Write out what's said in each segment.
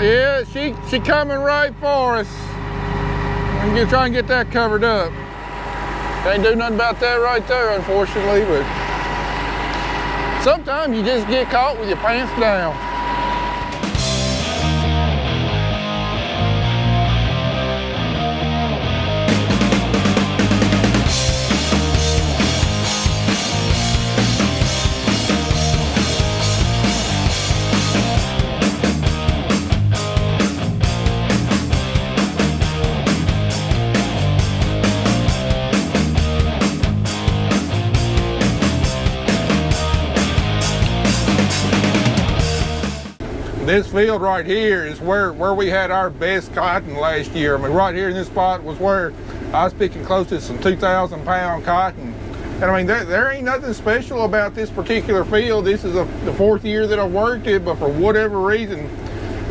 Yeah, she coming right for us. I'm gonna try and get that covered up. Can't do nothing about that right there, unfortunately, but sometimes you just get caught with your pants down. This field right here is where we had our best cotton last year. I mean, right here in this spot was where I was picking close to some 2,000 pound cotton. And I mean, there ain't nothing special about this particular field. This is the fourth year that I've worked it, but for whatever reason,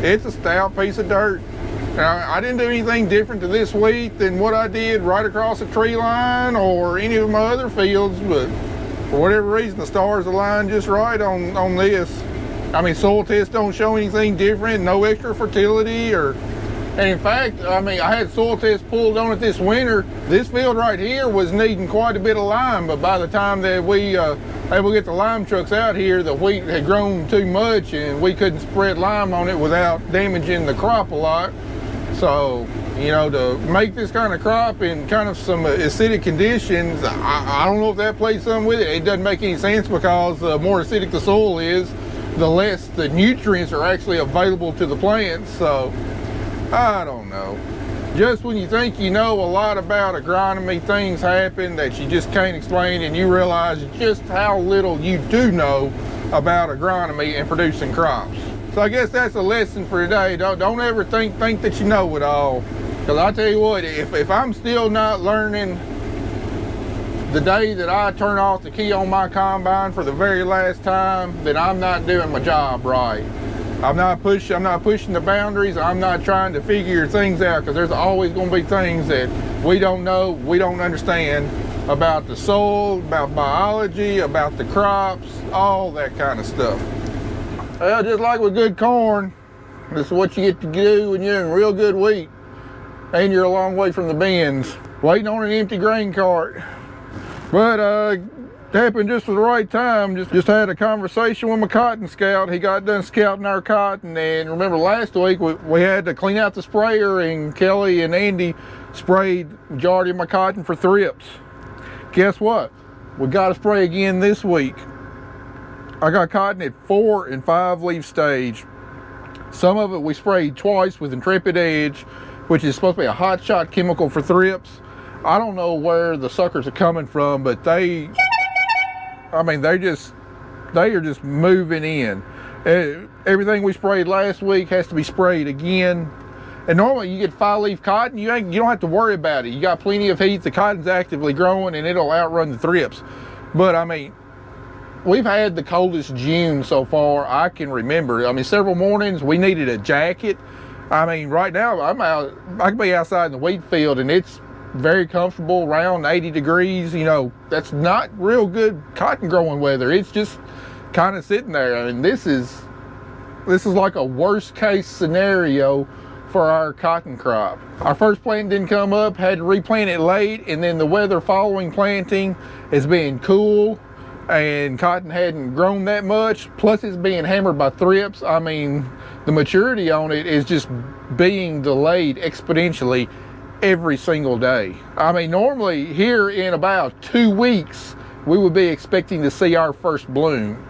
it's a stout piece of dirt. Now, I didn't do anything different to this wheat than what I did right across the tree line or any of my other fields, but for whatever reason, the stars aligned just right on this. I mean, soil tests don't show anything different, no extra fertility, and in fact, I mean, I had soil tests pulled on it this winter. This field right here was needing quite a bit of lime, but by the time that we able to get the lime trucks out here, the wheat had grown too much and we couldn't spread lime on it without damaging the crop a lot. So, you know, to make this kind of crop in kind of some acidic conditions, I don't know if that plays something with it. It doesn't make any sense because the more acidic the soil is, the less the nutrients are actually available to the plants. So I don't know. Just when you think you know a lot about agronomy, things happen that you just can't explain, and you realize just how little you do know about agronomy and producing crops. So I guess that's a lesson for today. Don't ever think that you know it all, because I tell you what, if I'm still not learning the day that I turn off the key on my combine for the very last time, then I'm not doing my job right. I'm not pushing the boundaries. I'm not trying to figure things out, because there's always going to be things that we don't know, we don't understand about the soil, about biology, about the crops, all that kind of stuff. Well, just like with good corn, this is what you get to do when you're in real good wheat and you're a long way from the bins, waiting on an empty grain cart. But it happened just at the right time. Just had a conversation with my cotton scout. He got done scouting our cotton, and remember last week we had to clean out the sprayer, and Kelly and Andy sprayed the majority of my cotton for thrips. Guess what? We got to spray again this week. I got cotton at 4 and 5 leaf stage. Some of it we sprayed twice with Intrepid Edge, which is supposed to be a hot shot chemical for thrips. I don't know where the suckers are coming from, but they are just moving in. Everything we sprayed last week has to be sprayed again. And normally you get 5 leaf cotton, you don't have to worry about it. You got plenty of heat, the cotton's actively growing, and it'll outrun the thrips. But I mean, we've had the coldest June so far I can remember. I mean, several mornings we needed a jacket. I mean, right now I can be outside in the wheat field and it's very comfortable, around 80 degrees. You know, that's not real good cotton growing weather. It's just kind of sitting there. I mean, this is like a worst case scenario for our cotton crop. Our first plant didn't come up, had to replant it late, and then the weather following planting has been cool and cotton hadn't grown that much, plus it's being hammered by thrips. I mean, the maturity on it is just being delayed exponentially every single day. I mean, normally here in about 2 weeks we would be expecting to see our first bloom.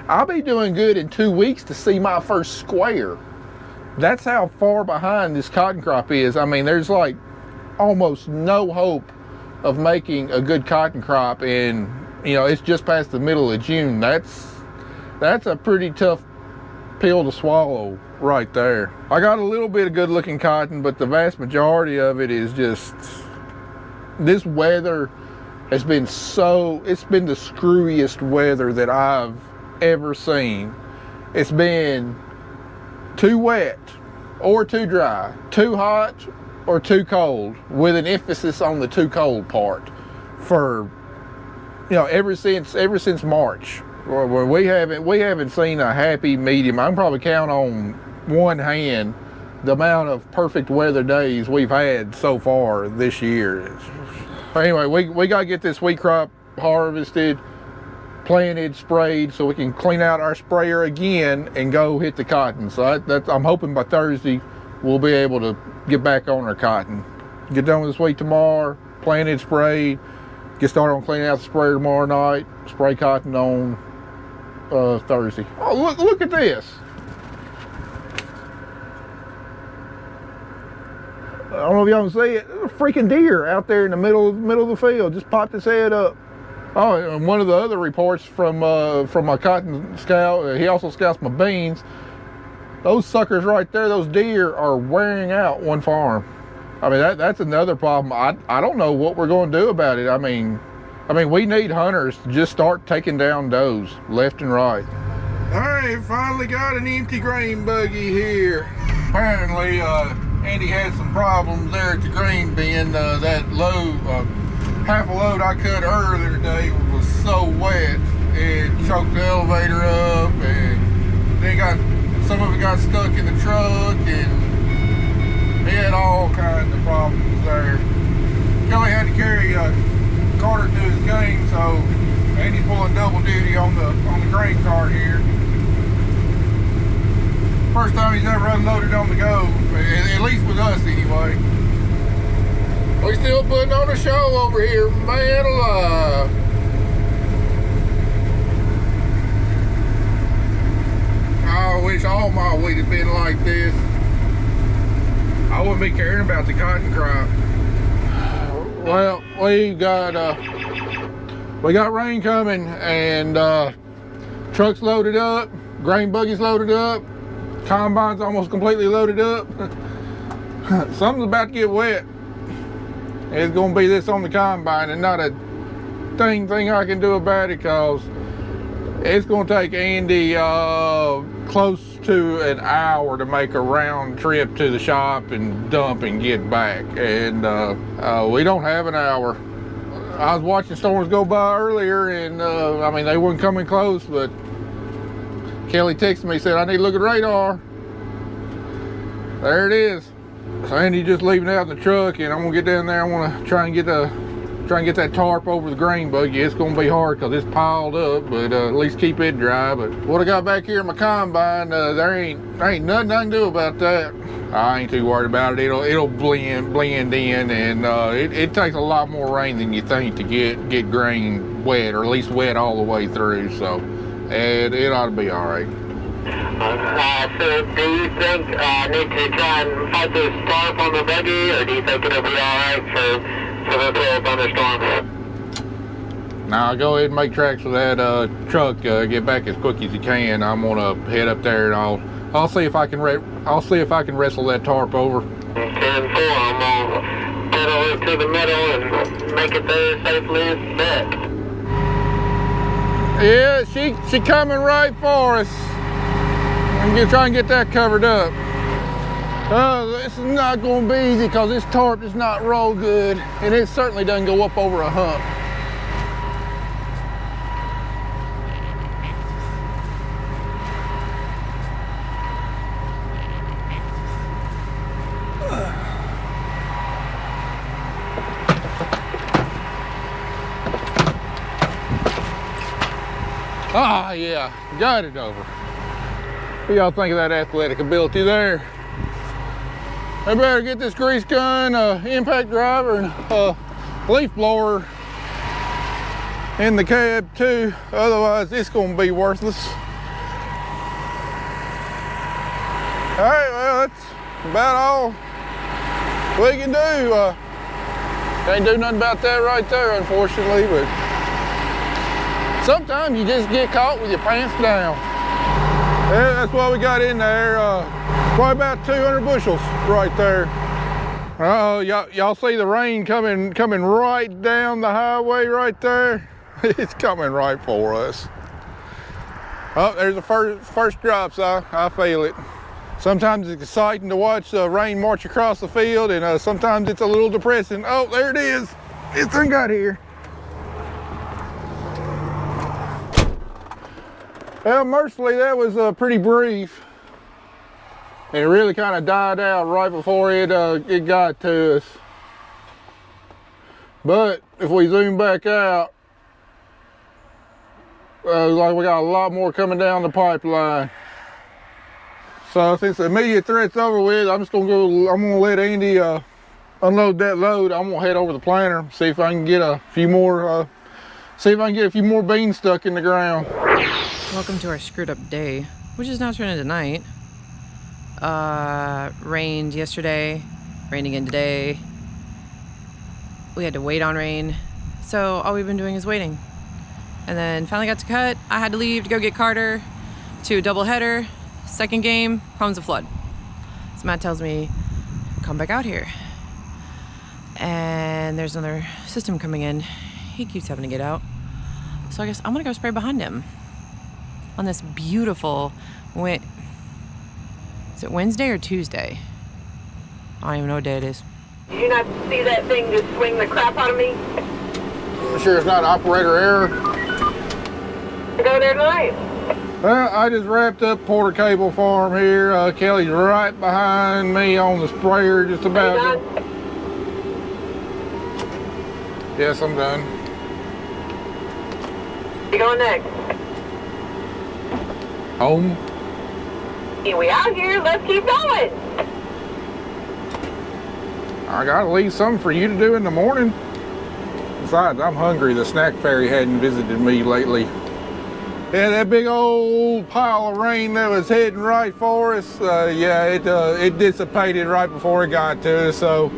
I'll be doing good in 2 weeks to see my first square. That's how far behind this cotton crop is. I mean, there's like almost no hope of making a good cotton crop, and you know, it's just past the middle of June. That's a pretty tough pill to swallow right there. I got a little bit of good looking cotton, but the vast majority of it is just, this weather has been it's been the screwiest weather that I've ever seen. It's been too wet or too dry, too hot or too cold, with an emphasis on the too cold part, for, you know, ever since March. We haven't seen a happy medium. I can probably count on one hand the amount of perfect weather days we've had so far this year. Anyway, we got to get this wheat crop harvested, planted, sprayed, so we can clean out our sprayer again and go hit the cotton. So I'm hoping by Thursday we'll be able to get back on our cotton. Get done with this wheat tomorrow, planted, sprayed, get started on cleaning out the sprayer tomorrow night, spray cotton on Thursday. Oh, look at this. I don't know if y'all can see it. There's a freaking deer out there in the middle of the field. Just popped his head up. Oh, and one of the other reports from my cotton scout, he also scouts my beans. Those suckers right there, those deer are wearing out one farm. I mean, that's another problem. I don't know what we're going to do about it. I mean, we need hunters to just start taking down does left and right. All right, finally got an empty grain buggy here. Apparently, Andy had some problems there at the grain bin. That load, half a load I cut earlier today was so wet, it choked the elevator up, and then some of it got stuck in the truck, and he had all kinds of problems there. Kelly had to carry Carter to his game, so Andy's pulling double duty on the grain cart here. First time he's ever unloaded on the go, at least with us anyway. We still putting on a show over here, man alive. I wish all my wheat had been like this. I wouldn't be caring about the cotton crop. Well, we got rain coming, and trucks loaded up, grain buggies loaded up, combine's almost completely loaded up. Something's about to get wet. It's gonna be this on the combine, and not a thing I can do about it, because it's gonna take Andy close to an hour to make a round trip to the shop and dump and get back, and we don't have an hour. I was watching storms go by earlier, and I mean, they weren't coming close, but Kelly texted me, said I need to look at radar. There it is. So Andy just leaving it out in the truck, and I'm gonna get down there. I want to try and get that tarp over the grain buggy. It's gonna be hard because it's piled up, but at least keep it dry. But what I got back here in my combine, there ain't nothing I can do about that. I ain't too worried about it. It'll blend in, and it takes a lot more rain than you think to get grain wet, or at least wet all the way through. So it ought to be all right. So do you think I need to try and fight this tarp on the buggy, or do you think it'll be alright for the thunderstorm? Now go ahead and make tracks with that truck. Get back as quick as you can. I'm gonna head up there, and I'll see if I can wrestle that tarp over. 10-4, I'm gonna pedal it to the middle and make it there safely as back. Yeah, she coming right for us. I'm gonna try and get that covered up. This is not gonna be easy, because this tarp does not roll good, and it certainly doesn't go up over a hump. Ah, yeah, got it over. What y'all think of that athletic ability there? I better get this grease gun, impact driver, and leaf blower in the cab too. Otherwise, it's gonna be worthless. All right, well, that's about all we can do. Can't do nothing about that right there, unfortunately, but sometimes you just get caught with your pants down. Yeah, that's what we got in there. Probably about 200 bushels right there. Y'all see the rain coming right down the highway right there? It's coming right for us. Oh, there's the first drops. I feel it. Sometimes it's exciting to watch the rain march across the field, and sometimes it's a little depressing. Oh, there it is. It's done got here. Well, mercifully, that was pretty brief. And it really kind of died out right before it got to us. But if we zoom back out, like we got a lot more coming down the pipeline. So since the immediate threat's over with, I'm gonna let Andy unload that load. I'm gonna head over the planter, see if I can get a few more beans stuck in the ground. Welcome to our screwed up day, which is now turning into night. Rained yesterday, rained again today. We had to wait on rain, so all we've been doing is waiting. And then finally got to cut. I had to leave to go get Carter to a double header. Second game comes a flood. So Matt tells me, come back out here. And there's another system coming in. He keeps having to get out. So I guess I'm gonna go spray behind him on this beautiful, is it Wednesday or Tuesday? I don't even know what day it is. Did you not see that thing just swing the crap out of me? I'm sure it's not operator error. Go there tonight. Well, I just wrapped up Porter Cable Farm here. Kelly's right behind me on the sprayer, just about. Are you done? Yes, I'm done. You going next? Home. We out here. Let's keep going. I gotta leave something for you to do in the morning. Besides, I'm hungry. The snack fairy hadn't visited me lately. Yeah, that big old pile of rain that was heading right for us, it dissipated right before it got to us. So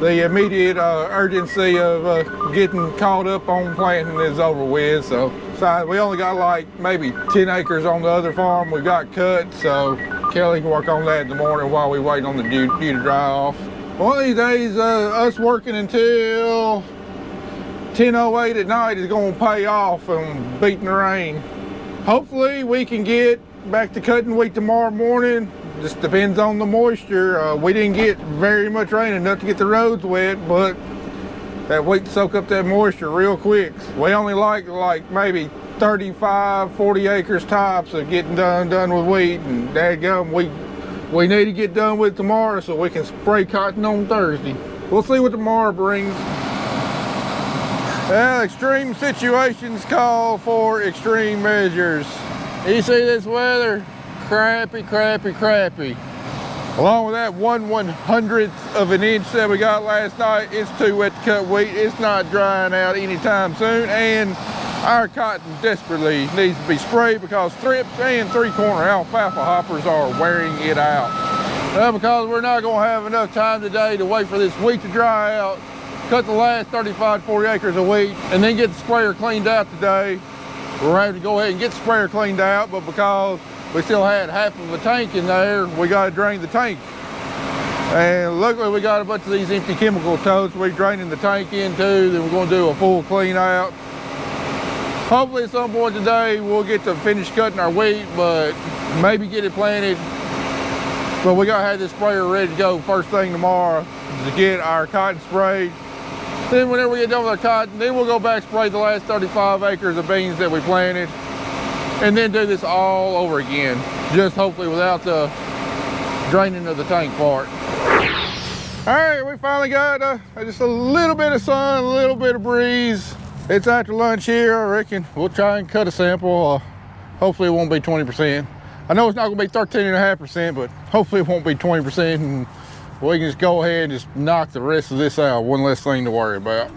the immediate urgency of getting caught up on planting is over with. So we only got like maybe 10 acres on the other farm we got cut. So Kelly can work on that in the morning while we wait on the dew to dry off. One of these days, us working until 10:08 at night is going to pay off from beating the rain. Hopefully we can get back to cutting wheat tomorrow morning. Just depends on the moisture. We didn't get very much rain, enough to get the roads wet, but that wheat soak up that moisture real quick. We only like maybe 35, 40 acres tops of getting done with wheat, and dadgum, we need to get done with tomorrow so we can spray cotton on Thursday. We'll see what tomorrow brings. Well, extreme situations call for extreme measures. You see this weather? Crappy, crappy, crappy. Along with that 1/100th of an inch that we got last night, it's too wet to cut wheat. It's not drying out anytime soon, and our cotton desperately needs to be sprayed because thrips and three-corner alfalfa hoppers are wearing it out. Because we're not going to have enough time today to wait for this wheat to dry out, cut the last 35, 40 acres of wheat, and then get the sprayer cleaned out today. We're having to go ahead and get the sprayer cleaned out, but because we still had half of a tank in there, we got to drain the tank. And luckily we got a bunch of these empty chemical totes we're draining the tank into, then we're going to do a full clean out. Hopefully at some point today we'll get to finish cutting our wheat, but maybe get it planted. But we got to have this sprayer ready to go first thing tomorrow to get our cotton sprayed. Then whenever we get done with our cotton, then we'll go back spray the last 35 acres of beans that we planted, and then do this all over again, just hopefully without the draining of the tank part. All right, we finally got just a little bit of sun, a little bit of breeze. It's after lunch here. I reckon we'll try and cut a sample. Hopefully it won't be 20%. I know it's not gonna be 13.5%, but hopefully it won't be 20%, and we can just go ahead and just knock the rest of this out. One less thing to worry about.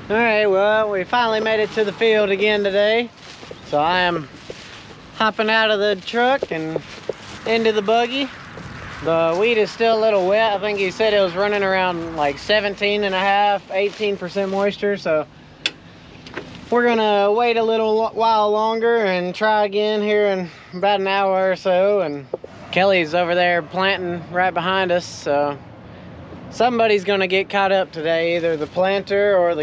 All right, well, we finally made it to the field again today. So I am hopping out of the truck and into the buggy. The wheat is still a little wet. I think he said it was running around like 17.5, 18% moisture. So we're gonna wait a little while longer and try again here in about an hour or so. And Kelly's over there planting right behind us. So somebody's gonna get caught up today, either the planter or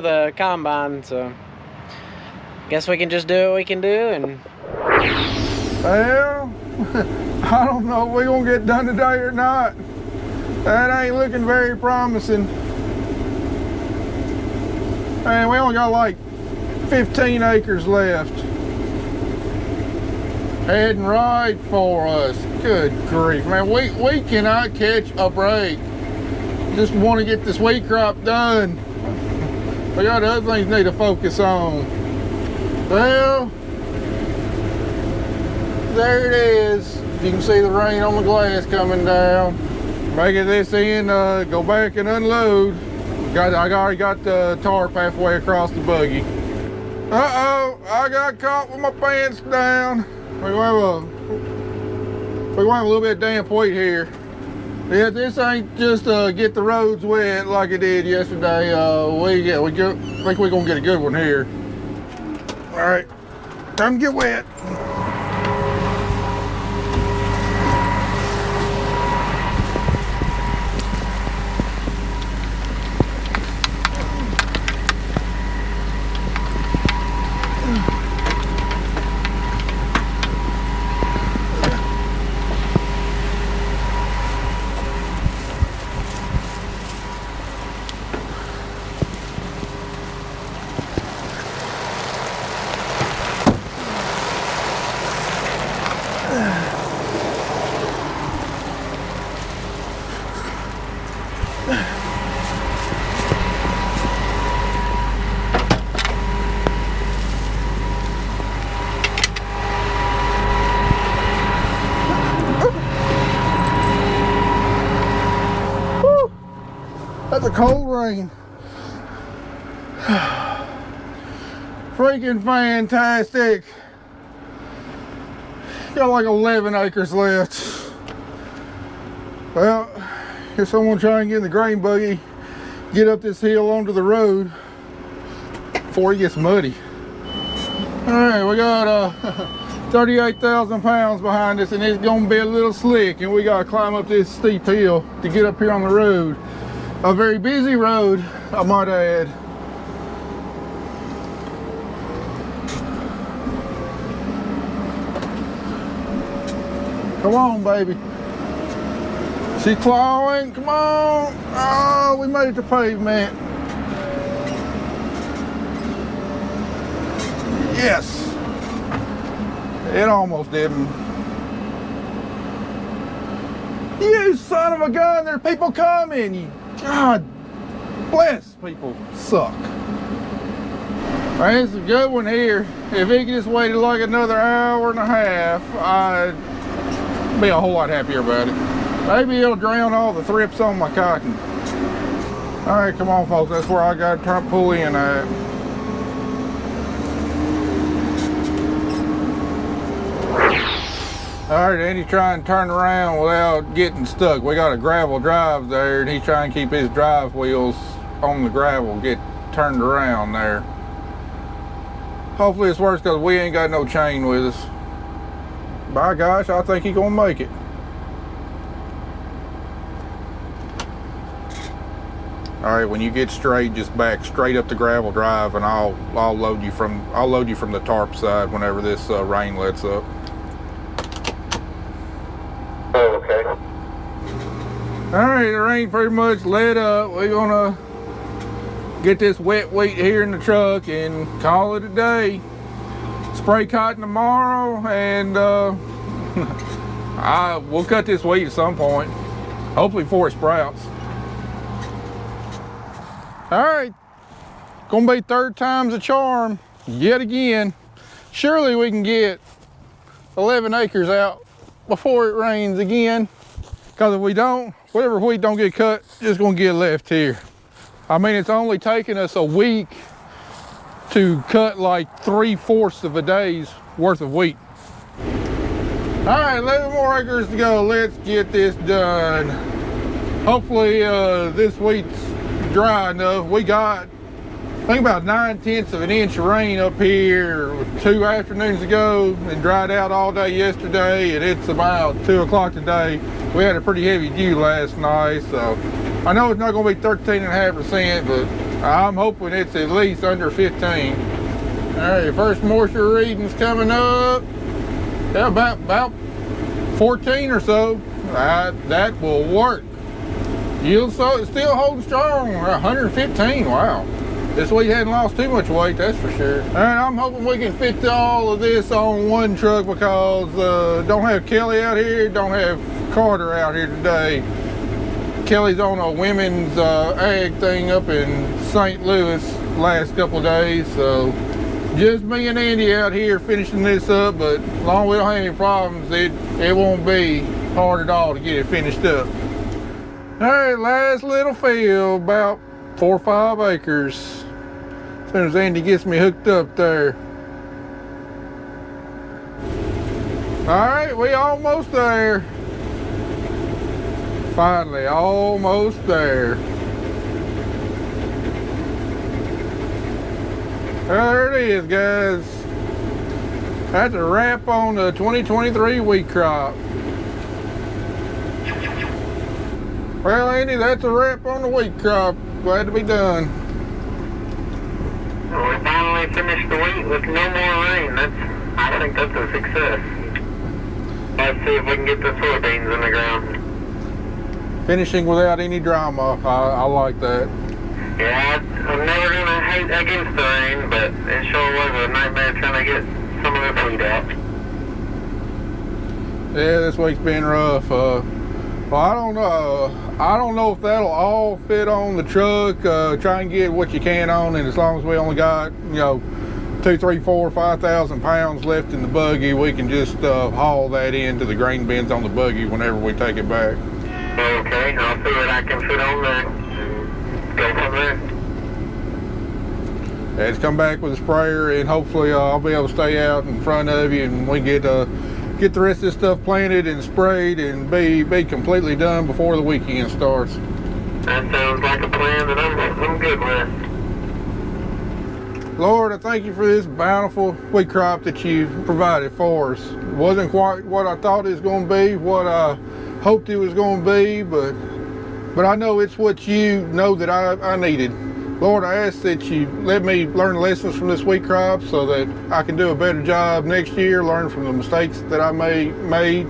the combine. So guess we can just do what we can do. And well, I don't know if we're gonna get done today or not. That ain't looking very promising. And we only got like 15 acres left. heading right for us. Good grief, man. We cannot catch a break. Just want to get this wheat crop done. We got other things we need to focus on. Well, there it is. You can see the rain on the glass coming down. Making this in, go back and unload. I already got the tarp halfway across the buggy. Uh-oh, I got caught with my pants down. We're going to have a little bit of damp wheat here. Yeah, this ain't just get the roads wet like it did yesterday. I think we're gonna get a good one here. All right, time to get wet. That's a cold rain. Freaking fantastic. Got like 11 acres left. Well, guess I'm gonna try and get in the grain buggy, get up this hill onto the road before it gets muddy. All right, we got 38,000 pounds behind us, and it's gonna be a little slick, and we gotta climb up this steep hill to get up here on the road. A very busy road, I might add. Come on, baby. She's clawing, come on. Oh, we made it to pavement. Yes. It almost didn't. You son of a gun, there are people coming. God bless, people suck. All right, it's a good one here. If he could just waited like another hour and a half, I'd be a whole lot happier about it. Maybe it'll drown all the thrips on my cotton. All right, come on, folks. That's where I got to pull in at. All right, Andy trying to turn around without getting stuck. We got a gravel drive there, and he's trying to keep his drive wheels on the gravel, get turned around there. Hopefully this works because we ain't got no chain with us. By gosh, I think he's gonna make it. All right, when you get straight, just back straight up the gravel drive, and I'll load you from the tarp side whenever this rain lets up. Oh, okay. All right, the rain pretty much let up. We're gonna get this wet wheat here in the truck and call it a day. Spray cotton tomorrow, and we'll cut this wheat at some point, hopefully before it sprouts. All right, gonna be third time's a charm yet again. Surely we can get 11 acres out before it rains again, because if we don't, whatever wheat don't get cut, just gonna get left here. I mean, it's only taken us a week to cut like 3/4 of a day's worth of wheat. All right, 11 more acres to go. Let's get this done. Hopefully this wheat's dry enough. We got, I think, about 9/10 of an inch of rain up here 2 afternoons ago, and dried out all day yesterday, and it's about 2 o'clock today. We had a pretty heavy dew last night, so I know it's not going to be 13.5%, but I'm hoping it's at least under 15. All right, first moisture reading's coming up. Yeah, about 14 or so. That will work. Yield so it's still holding strong, 115, wow. This week hadn't lost too much weight, that's for sure. And I'm hoping we can fit all of this on one truck because don't have Kelly out here, don't have Carter out here today. Kelly's on a women's ag thing up in St. Louis last couple of days, so just me and Andy out here finishing this up, but as long as we don't have any problems, it won't be hard at all to get it finished up. All right, last little field, about 4 or 5 acres. As soon as Andy gets me hooked up there. All right, we almost there. Finally, almost there. There it is, guys. That's a wrap on the 2023 wheat crop. Well, Andy, that's a wrap on the wheat crop. Glad to be done. Well, we finally finished the wheat with no more rain. I think that's a success. Let's see if we can get the soybeans in the ground. Finishing without any drama. I like that. Yeah, I'm never gonna hate against the rain, but it sure was a nightmare trying to get some of the wheat out. Yeah, this week's been rough. Well, I don't know if that'll all fit on the truck. Try and get what you can on, and as long as we only got 2, 3, 4, 5,000 pounds left in the buggy, we can just haul that into the grain bins on the buggy whenever we take it back. Okay, I'll see what I can fit on there. Go from there. Yeah, just come back with a sprayer, and hopefully I'll be able to stay out in front of you, and we get the rest of this stuff planted and sprayed and be completely done before the weekend starts. That sounds like a plan that I'm good with. Lord, I thank you for this bountiful wheat crop that you provided for us. It wasn't quite what I thought it was going to be, what I hoped it was going to be, but I know it's what you know that I needed. Lord, I ask that you let me learn lessons from this wheat crop so that I can do a better job next year, learn from the mistakes that I made,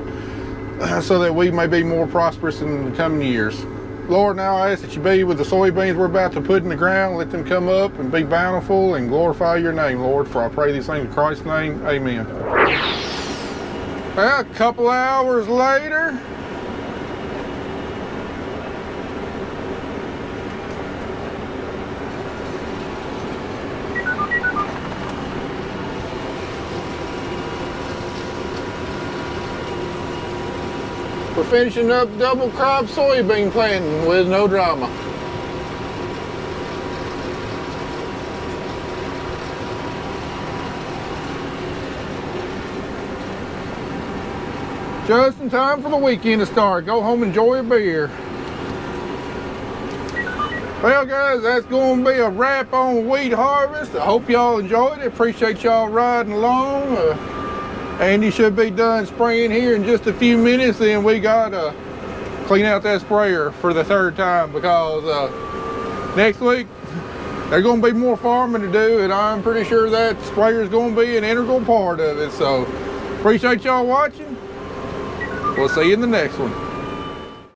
so that we may be more prosperous in the coming years. Lord, now I ask that you be with the soybeans we're about to put in the ground. Let them come up and be bountiful and glorify your name, Lord. For I pray these things in Christ's name. Amen. Well, a couple hours later, we're finishing up double crop soybean planting with no drama. Just in time for the weekend to start. Go home and enjoy a beer. Well, guys, that's going to be a wrap on wheat harvest. I hope y'all enjoyed it. Appreciate y'all riding along. Andy should be done spraying here in just a few minutes. Then we got to clean out that sprayer for the 3rd time because next week there's going to be more farming to do, and I'm pretty sure that sprayer is going to be an integral part of it. So appreciate y'all watching. We'll see you in the next one.